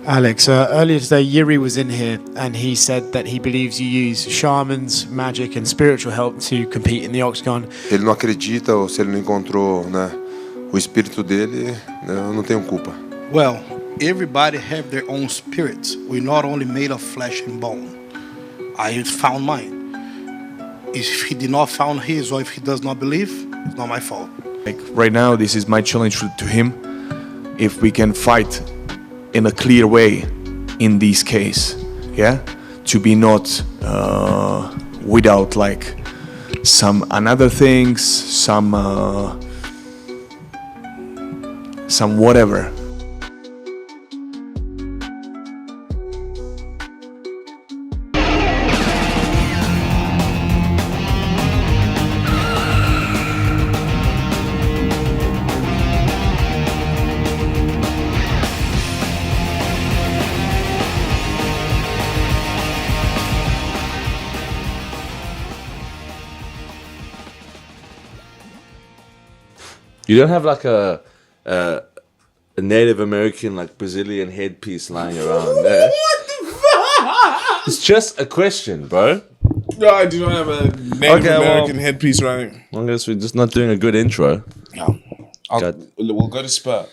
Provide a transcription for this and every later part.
Alex, earlier today, Jiri was in here and he said that he believes you use shamans, magic and spiritual help to compete in the octagon. Ele não acredita ou se ele não encontrou, né, o espírito dele, né, eu não tenho culpa. Well, everybody have their own spirits. We're not only made of flesh and bone. I found mine. If he did not found his, or if he does not believe, it's not my fault. Like right now, this is my challenge to him. If we can fight in a clear way in this case, yeah, to be not without like some another things, some whatever. You don't have like a Native American like Brazilian headpiece lying around there. What the fuck? It's just a question, bro. No, I do not have a Native American headpiece running. I guess we're just not doing a good intro. No. We'll go to Spur.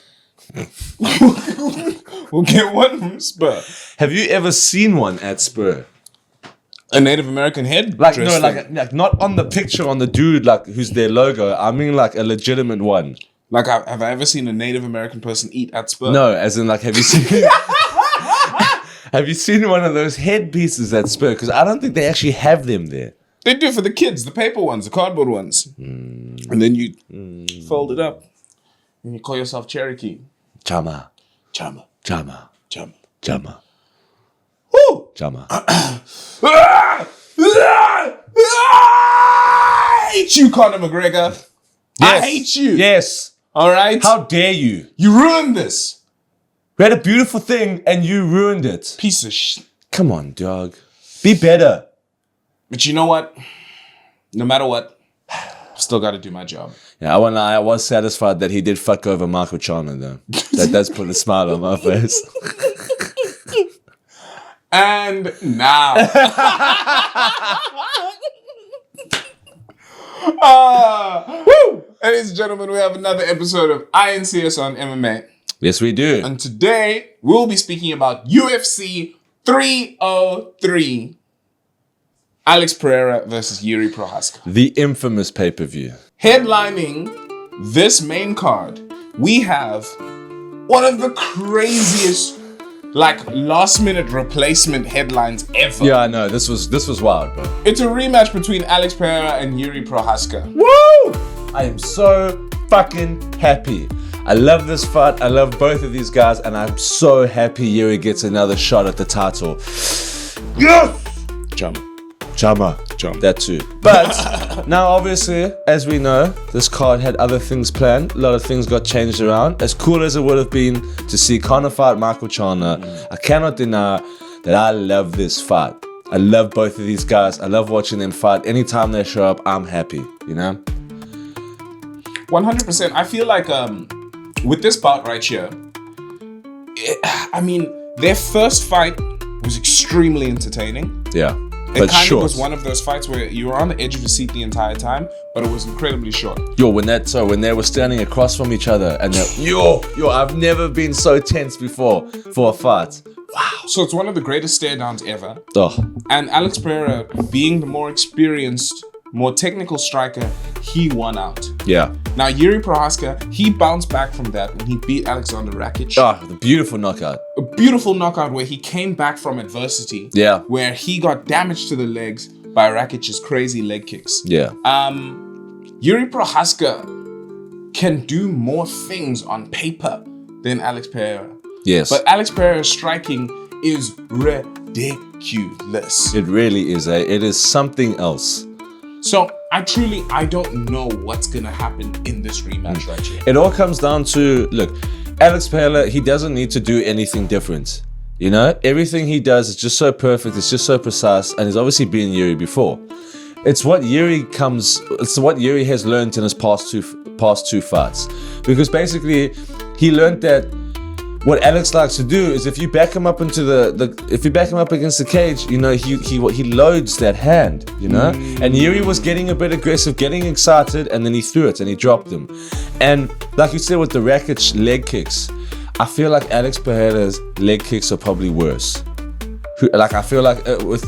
We'll get one from Spur. Have you ever seen one at Spur? A Native American head? Like no, like not on the picture on the dude like who's their logo. I mean like a legitimate one. Like have I ever seen a Native American person eat at Spur? No, as in like have you seen have you seen one of those headpieces at Spur? Because I don't think they actually have them there. They do for the kids, the paper ones, the cardboard ones. And then you fold it up. And you call yourself Cherokee. Chama. Chama. Chama. Chama. Chama. Woo! Chama. I hate you, Conor McGregor. Yes. I hate you. Yes. All right? How dare you? You ruined this. We had a beautiful thing and you ruined it. Piece of shit. Come on, dog. Be better. But you know what? No matter what, I've still got to do my job. Yeah, I won't lie, I was satisfied that he did fuck over Machado though. That does put a smile on my face. And now. Woo! Ladies and gentlemen, we have another episode of INCS on MMA. Yes, we do. And today, we'll be speaking about UFC 303. Alex Pereira versus Jiri Prohaska. The infamous pay-per-view. Headlining this main card, we have one of the craziest like last-minute replacement headlines ever. Yeah, I know. This was wild, bro. It's a rematch between Alex Pereira and Jiri Prohaska. Woo! I am so fucking happy. I love this fight. I love both of these guys, and I'm so happy Jiri gets another shot at the title. Yes! Chama. That too. But now, obviously, as we know, this card had other things planned. A lot of things got changed around. As cool as it would have been to see Conor fight Michael Chandler, I cannot deny that I love this fight. I love both of these guys. I love watching them fight. Anytime they show up, I'm happy, you know? 100%. I feel like with this bout right here, their first fight was extremely entertaining. Yeah. It kind of was one of those fights where you were on the edge of your seat the entire time, but it was incredibly short. When they were standing across from each other and I've never been so tense before for a fight. Wow. So it's one of the greatest stare downs ever. Oh. And Alex Pereira, being the more experienced, more technical striker, he won out. Yeah. Now Jiri Prohaska, he bounced back from that when he beat Alexander Rakic. Oh, the beautiful knockout. A beautiful knockout where he came back from adversity. Yeah. Where he got damage to the legs by Rakic's crazy leg kicks. Yeah. Jiri Prohaska can do more things on paper than Alex Pereira. Yes. But Alex Pereira's striking is ridiculous. It really is. It is something else. So I don't know what's gonna happen in this rematch right here. It all comes down to, look, Alex Pereira, he doesn't need to do anything different. You know, everything he does is just so perfect, it's just so precise, and he's obviously been Jiri before. It's what Jiri has learned in his past two fights. Because basically, he learned that what Alex likes to do is if you back him up into if you back him up against the cage, you know, he loads that hand, you know. And Jiri was getting a bit aggressive, getting excited, and then he threw it and he dropped him. And like you said with the racket leg kicks, I feel like Alex Pereira's leg kicks are probably worse. Like I feel like with.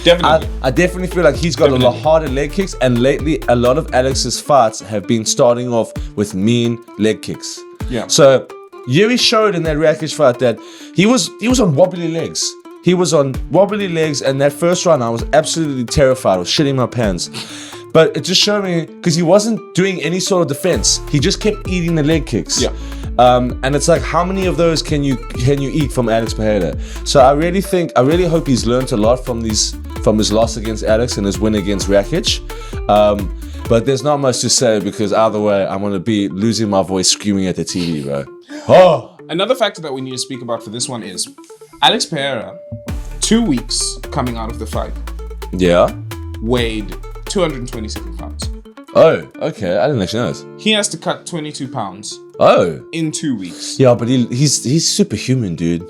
Definitely. I definitely feel like he's got a lot harder leg kicks, and lately a lot of Alex's fights have been starting off with mean leg kicks. Yeah. So Jiri showed in that rackage fight that he was on wobbly legs. He was on wobbly legs, and that first round I was absolutely terrified. I was shitting my pants. But it just showed me, because he wasn't doing any sort of defense. He just kept eating the leg kicks. Yeah. And it's like, how many of those can you eat from Alex Pereira? So I really hope he's learned a lot from his loss against Alex and his win against Rakic. But there's not much to say, because either way, I'm gonna be losing my voice screaming at the TV, bro. Oh! Another factor that we need to speak about for this one is Alex Pereira, 2 weeks coming out of the fight, Yeah. weighed 227 pounds. Oh, okay. I didn't actually know this. He has to cut 22 pounds Oh. in 2 weeks. Yeah, but he's superhuman, dude.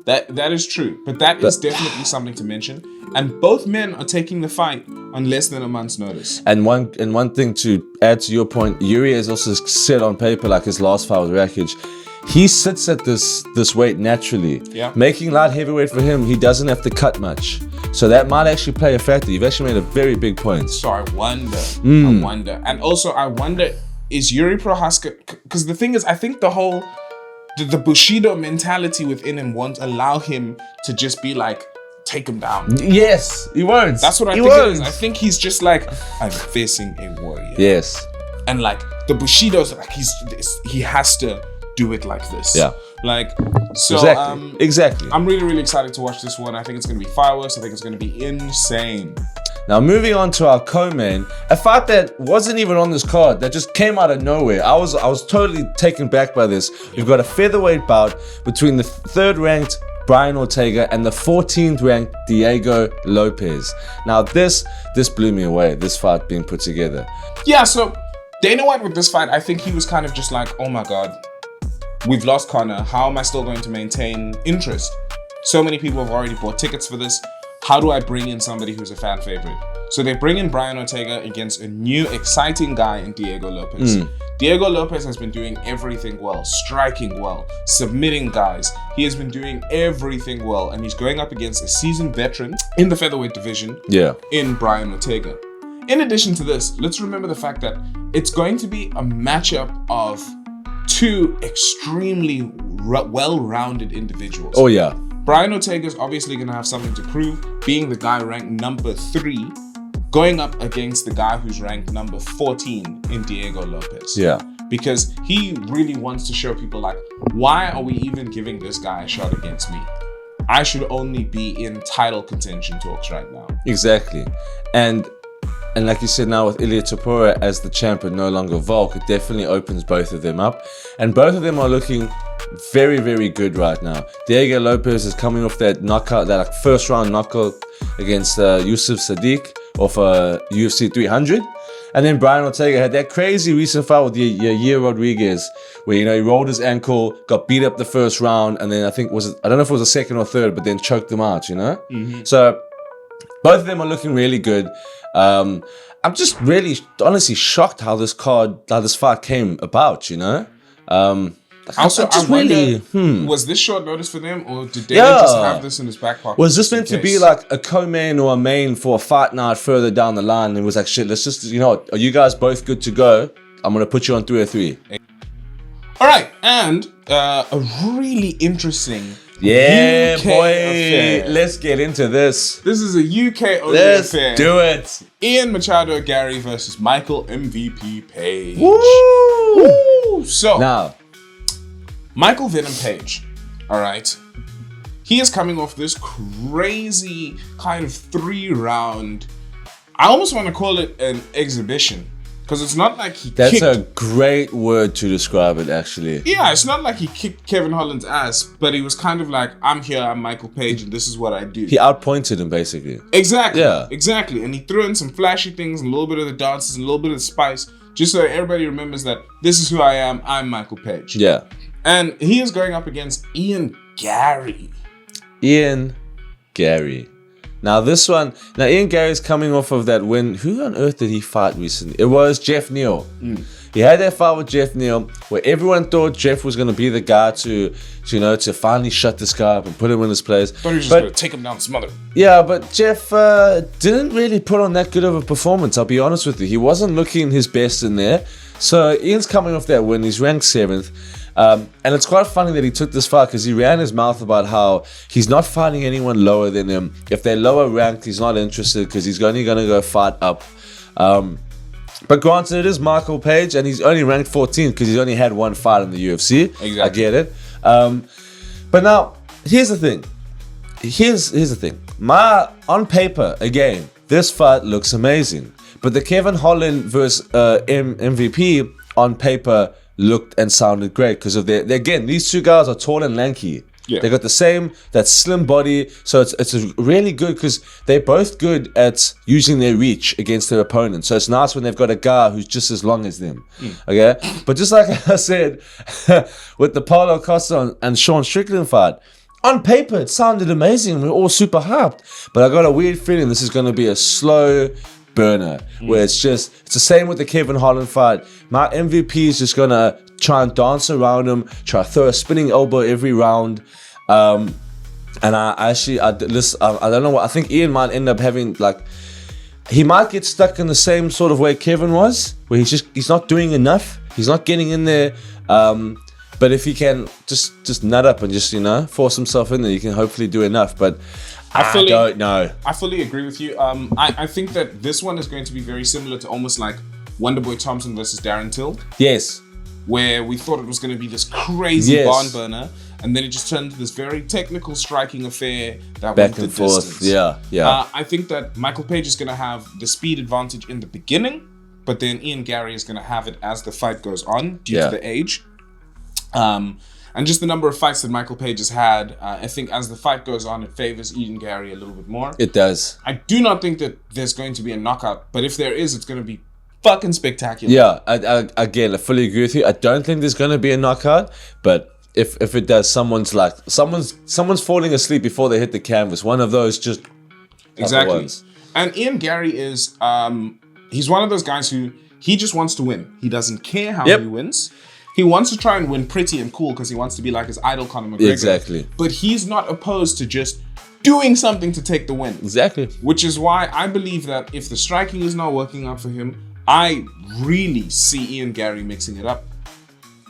That is true, but that is definitely something to mention. And both men are taking the fight on less than a month's notice. And one thing to add to your point, Jiri has also said on paper, like his last fight with Rakic, he sits at this weight naturally. Yeah. Making light heavyweight for him, he doesn't have to cut much. So that might actually play a factor. You've actually made a very big point. So I wonder. And also I wonder, is Jiri Prohaska, because the thing is, I think the Bushido mentality within him won't allow him to just be like, take him down. Yes, he won't. That's what I think it is. I think he's just like, I'm facing a warrior. Yes. And like the Bushido's like, he has to do it like this. Yeah. Like, so Exactly. I'm really, really excited to watch this one. I think it's gonna be fireworks. I think it's gonna be insane. Now moving on to our co-main, a fight that wasn't even on this card, that just came out of nowhere. I was totally taken back by this. We've got a featherweight bout between the 3rd ranked Brian Ortega and the 14th ranked Diego Lopez. Now this blew me away, this fight being put together. Yeah, so Dana White with this fight, I think he was kind of just like, oh my God, we've lost Conor. How am I still going to maintain interest? So many people have already bought tickets for this. How do I bring in somebody who's a fan favorite? So they bring in Brian Ortega against a new, exciting guy in Diego Lopez. Diego Lopez has been doing everything well, striking well, submitting guys. He has been doing everything well, and he's going up against a seasoned veteran in the featherweight division in Brian Ortega. In addition to this, let's remember the fact that it's going to be a matchup of two extremely well-rounded individuals. Oh yeah. Brian Ortega is obviously going to have something to prove, being the guy ranked number 3, going up against the guy who's ranked number 14 in Diego Lopez. Yeah. Because he really wants to show people like, why are we even giving this guy a shot against me? I should only be in title contention talks right now. Exactly. And like you said, now with Ilia Topuria as the champ and no longer Volk, it definitely opens both of them up. And both of them are looking very, very good right now. Diego Lopez is coming off that knockout, that like first round knockout against Yusuf Sadiq off UFC 300. And then Brian Ortega had that crazy recent fight with Yair Rodriguez, where, you know, he rolled his ankle, got beat up the first round, and then I don't know if it was a second or third, but then choked him out, you know? So both of them are looking really good. I'm just really honestly shocked how this fight came about, you know? Also, I wonder, was this short notice for them, or did Dana just have this in his back pocket? Was this meant to be like a co-main or a main for a fight night further down the line? And it was like, shit, let's just, you know, are you guys both good to go? I'm going to put you on 3 or 3. All right, and a really interesting UK boy. affair. Let's get into this. This is a UK only Let's affair. do it. Ian Machado Garry versus Michael MVP Page. Woo! So Now, Michael Venom Page, all right, he is coming off this crazy kind of 3-round, I almost want to call it an exhibition, because it's not like he that's kicked... a great word to describe it, actually. Yeah, it's not like he kicked Kevin Holland's ass, but he was kind of like, I'm here, I'm Michael Page, and this is what I do. He outpointed him, basically. Exactly. Yeah. Exactly. And he threw in some flashy things, and a little bit of the dances, and a little bit of the spice, just so everybody remembers that this is who I am, I'm Michael Page. Yeah. And he is going up against Ian Garry. Ian Garry. Now this one, Ian Garry's coming off of that win. Who on earth did he fight recently? It was Jeff Neal. He had that fight with Jeff Neal where everyone thought Jeff was going to be the guy to finally shut this guy up and put him in his place. Thought he was just going to take him down and smother him. Yeah, but Jeff didn't really put on that good of a performance, I'll be honest with you. He wasn't looking his best in there. So Ian's coming off that win. He's ranked 7th. And it's quite funny that he took this fight because he ran his mouth about how he's not fighting anyone lower than him. If they're lower ranked, he's not interested because he's only going to go fight up. But granted, it is Michael Page, and he's only ranked 14th because he's only had one fight in the UFC. Exactly. I get it. But now, here's the thing. Here's the thing. On paper, again, this fight looks amazing. But the Kevin Holland versus MVP on paper looked and sounded great because of again, these two guys are tall and lanky. Yeah. They got that slim body, so it's really good because they're both good at using their reach against their opponents. So it's nice when they've got a guy who's just as long as them. Okay, but just like I said with the Paulo Costa and Sean Strickland fight, on paper it sounded amazing. We're all super hyped, but I got a weird feeling this is going to be a slow burner where it's the same with the Kevin Holland fight. My MVP is just gonna try and dance around him, try to throw a spinning elbow every round, and I don't know what I think. Ian might end up having, he might get stuck in the same sort of way Kevin was, where he's not doing enough, he's not getting in there, but if he can just nut up and just force himself in there, he can hopefully do enough. But I don't know. I fully agree with you. I think that this one is going to be very similar to almost like Wonderboy Thompson versus Darren Till. Yes. Where we thought it was going to be this crazy barn burner, and then it just turned into this very technical striking affair that back went and the forth. distance. Yeah. I think that Michael Page is going to have the speed advantage in the beginning, but then Ian Garry is going to have it as the fight goes on due to the age. And just the number of fights that Michael Page has had, I think as the fight goes on, it favors Ian Garry a little bit more. It does. I do not think that there's going to be a knockout, but if there is, it's going to be fucking spectacular. Yeah, I fully agree with you. I don't think there's going to be a knockout, but if it does, someone's falling asleep before they hit the canvas. One of those just exactly. Ones. And Ian Garry is he's one of those guys who he just wants to win. He doesn't care how he wins. He wants to try and win pretty and cool because he wants to be like his idol Conor McGregor. Exactly. But he's not opposed to just doing something to take the win. Exactly. Which is why I believe that if the striking is not working out for him, I really see Ian Garry mixing it up.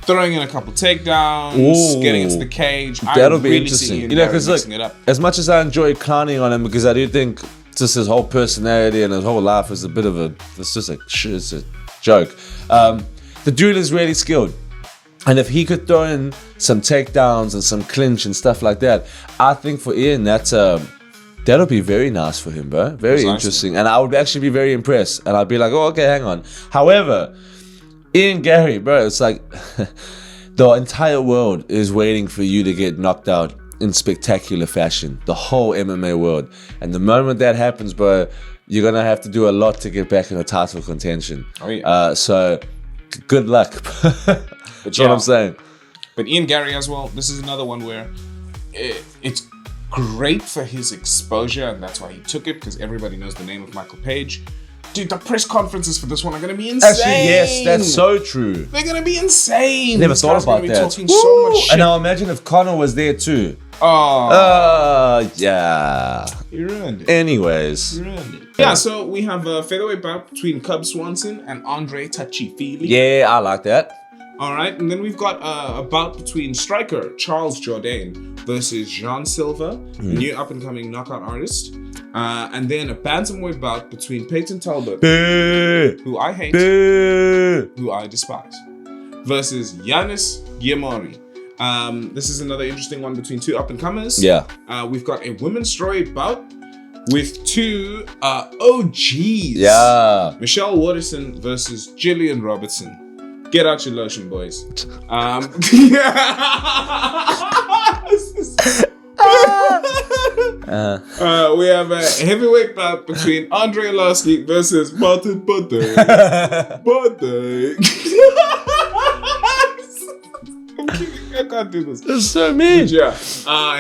Throwing in a couple takedowns, getting into the cage. That'll be really interesting. See Ian Garry Because mixing it up. as much as I enjoy clowning on him, because I do think just his whole personality and his whole life is it's a joke. The dude is really skilled. And if he could throw in some takedowns and some clinch and stuff like that, I think for Ian, that'll be very nice for him, bro. Very interesting. And I would actually be very impressed. And I'd be like, oh, okay, hang on. However, Ian Garry, bro, it's like the entire world is waiting for you to get knocked out in spectacular fashion. The whole MMA world. And the moment that happens, bro, you're going to have to do a lot to get back in a title contention. Oh, yeah. So, good luck. That's what I'm saying. But Ian Garry as well, this is another one where it's great for his exposure, and that's why he took it, because everybody knows the name of Michael Page. Dude, the press conferences for this one are going to be insane. Actually, yes, that's so true. They're going to be insane. Never thought about that. Talking so much shit. And now imagine if Conor was there too. Yeah. You ruined it. Anyways. You ruined it. Yeah, so we have a featherweight bout between Cub Swanson and Andre Touchy-Feely. Yeah, I like that. All right, and then we've got a bout between striker Charles Jourdain versus Jean Silva, new up-and-coming knockout artist. And then a bantamweight bout between Peyton Talbot, who I hate, who I despise, versus Yanis Giamori. This is another interesting one between two up-and-comers. Yeah. We've got a women's strawweight bout with two OGs. Yeah. Michelle Waterson versus Jillian Robertson. Get out your lotion, boys. We have a heavyweight bout between Andre Arlovski versus Martin Butte. I can't do this. That's so mean. Yeah.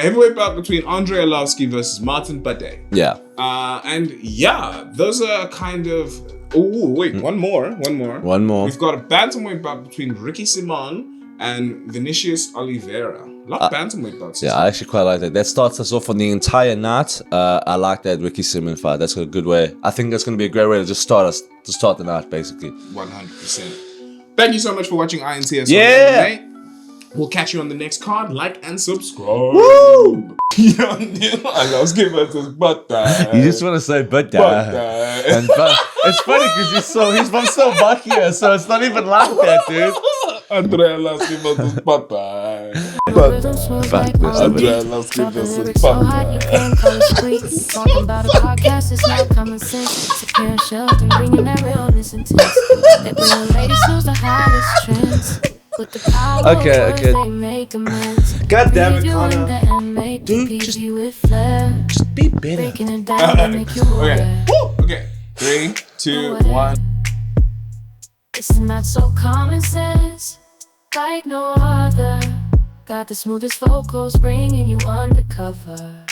Heavyweight bout between Andre Arlovski versus Martin Bade. Yeah. And yeah, those are kind of. Oh wait, one more. We've got a bantamweight bout between Ricky Simon and Vinicius Oliveira. A lot of bantamweight bouts. Yeah, I actually quite like that. That starts us off on the entire night. I like that Ricky Simon fight. That's a good way. I think that's going to be a great way to just start the night, basically. 100%. Thank you so much for watching INTS. Yeah. We'll catch you on the next card. Like and subscribe. Woo! I love giving us butt. You just want to say butt. And it's funny because he's from Slovakia, so it's not even like that, dude. Andrea loves giving us butt. Andrea loves giving us butt. Talking about a podcast, it's not common sense. It's a pair of shells and bringing that realness into it. They bring the latest news, the hottest trends. With the power Okay. they make amends. God damn it, Leave you in Connor. the end, make Dude, the just- PG with flair. Just be better. Breaking it down and make you aware. Okay. Woo! Okay. 3, 2, 1. It's not so common sense, like no other. Got the smoothest vocals, bringing you undercover.